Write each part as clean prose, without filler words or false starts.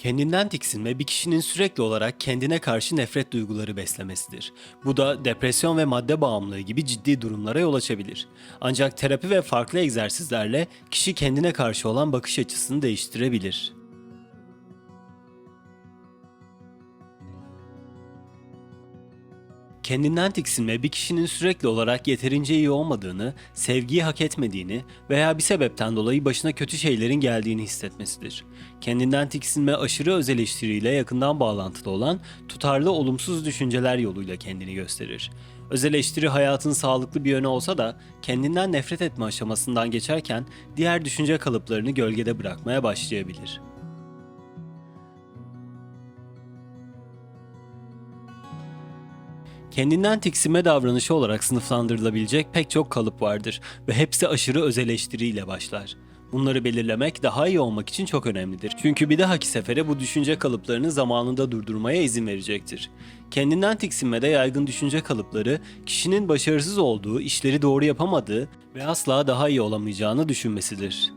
Kendinden tiksinme bir kişinin sürekli olarak kendine karşı nefret duyguları beslemesidir. Bu da depresyon ve madde bağımlılığı gibi ciddi durumlara yol açabilir. Ancak terapi ve farklı egzersizlerle kişi kendine karşı olan bakış açısını değiştirebilir. Kendinden tiksinme bir kişinin sürekli olarak yeterince iyi olmadığını, sevgiyi hak etmediğini veya bir sebepten dolayı başına kötü şeylerin geldiğini hissetmesidir. Kendinden tiksinme aşırı öz eleştiriyle yakından bağlantılı olan tutarlı olumsuz düşünceler yoluyla kendini gösterir. Öz eleştiri hayatın sağlıklı bir yönü olsa da kendinden nefret etme aşamasından geçerken diğer düşünce kalıplarını gölgede bırakmaya başlayabilir. Kendinden tiksinme davranışı olarak sınıflandırılabilecek pek çok kalıp vardır ve hepsi aşırı öz eleştiriyle başlar. Bunları belirlemek daha iyi olmak için çok önemlidir. Çünkü bir dahaki sefere bu düşünce kalıplarını zamanında durdurmaya izin verecektir. Kendinden tiksinmede yaygın düşünce kalıpları, kişinin başarısız olduğu, işleri doğru yapamadığı ve asla daha iyi olamayacağını düşünmesidir.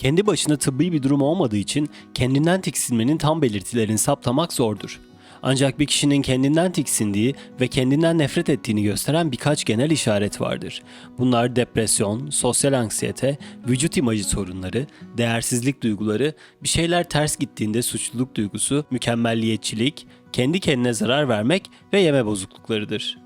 Kendi başına tıbbi bir durum olmadığı için kendinden tiksinmenin tam belirtilerini saptamak zordur. Ancak bir kişinin kendinden tiksindiği ve kendinden nefret ettiğini gösteren birkaç genel işaret vardır. Bunlar depresyon, sosyal anksiyete, vücut imajı sorunları, değersizlik duyguları, bir şeyler ters gittiğinde suçluluk duygusu, mükemmelliyetçilik, kendi kendine zarar vermek ve yeme bozukluklarıdır.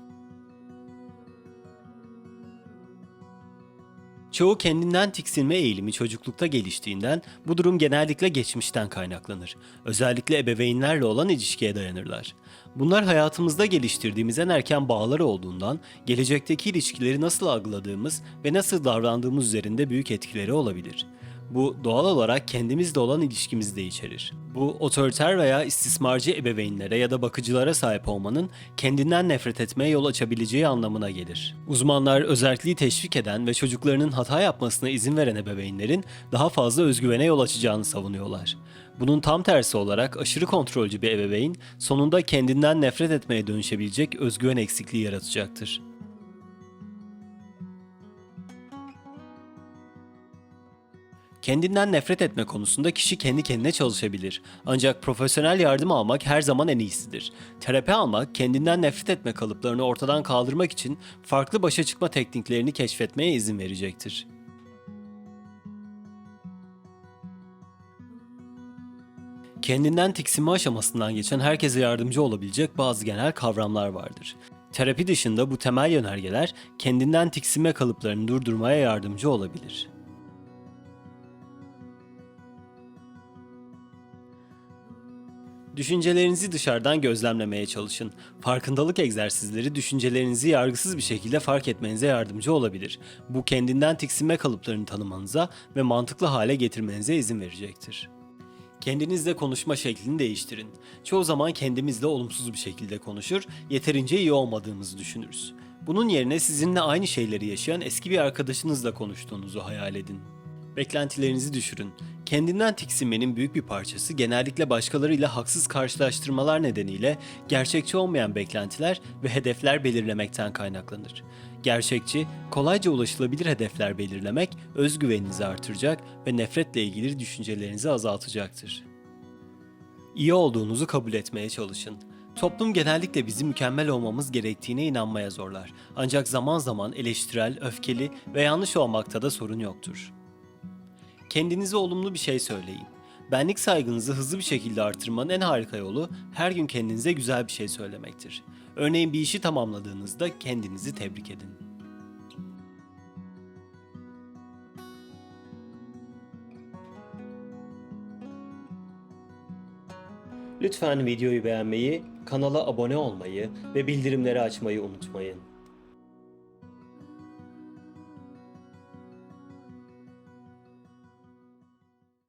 Çoğu kendinden tiksinme eğilimi çocuklukta geliştiğinden bu durum genellikle geçmişten kaynaklanır. Özellikle ebeveynlerle olan ilişkiye dayanırlar. Bunlar hayatımızda geliştirdiğimiz en erken bağlar olduğundan gelecekteki ilişkileri nasıl algıladığımız ve nasıl davrandığımız üzerinde büyük etkileri olabilir. Bu doğal olarak kendimizle olan ilişkimizi de içerir. Bu otoriter veya istismarcı ebeveynlere ya da bakıcılara sahip olmanın kendinden nefret etmeye yol açabileceği anlamına gelir. Uzmanlar özelliği teşvik eden ve çocuklarının hata yapmasına izin veren ebeveynlerin daha fazla özgüvene yol açacağını savunuyorlar. Bunun tam tersi olarak aşırı kontrolcü bir ebeveyn sonunda kendinden nefret etmeye dönüşebilecek özgüven eksikliği yaratacaktır. Kendinden nefret etme konusunda kişi kendi kendine çalışabilir. Ancak profesyonel yardım almak her zaman en iyisidir. Terapi almak, kendinden nefret etme kalıplarını ortadan kaldırmak için farklı başa çıkma tekniklerini keşfetmeye izin verecektir. Kendinden tiksinme aşamasından geçen herkese yardımcı olabilecek bazı genel kavramlar vardır. Terapi dışında bu temel yönergeler kendinden tiksinme kalıplarını durdurmaya yardımcı olabilir. Düşüncelerinizi dışarıdan gözlemlemeye çalışın. Farkındalık egzersizleri düşüncelerinizi yargısız bir şekilde fark etmenize yardımcı olabilir. Bu kendinden tiksinme kalıplarını tanımanıza ve mantıklı hale getirmenize izin verecektir. Kendinizle konuşma şeklini değiştirin. Çoğu zaman kendimizle olumsuz bir şekilde konuşur, yeterince iyi olmadığımızı düşünürüz. Bunun yerine sizinle aynı şeyleri yaşayan eski bir arkadaşınızla konuştuğunuzu hayal edin. Beklentilerinizi düşürün. Kendinden tiksinmenin büyük bir parçası genellikle başkalarıyla haksız karşılaştırmalar nedeniyle gerçekçi olmayan beklentiler ve hedefler belirlemekten kaynaklanır. Gerçekçi, kolayca ulaşılabilir hedefler belirlemek özgüveninizi artıracak ve nefretle ilgili düşüncelerinizi azaltacaktır. İyi olduğunuzu kabul etmeye çalışın. Toplum genellikle bizi mükemmel olmamız gerektiğine inanmaya zorlar. Ancak zaman zaman eleştirel, öfkeli ve yanlış olmakta da sorun yoktur. Kendinize olumlu bir şey söyleyin. Benlik saygınızı hızlı bir şekilde artırmanın en harika yolu her gün kendinize güzel bir şey söylemektir. Örneğin bir işi tamamladığınızda kendinizi tebrik edin. Lütfen videoyu beğenmeyi, kanala abone olmayı ve bildirimleri açmayı unutmayın.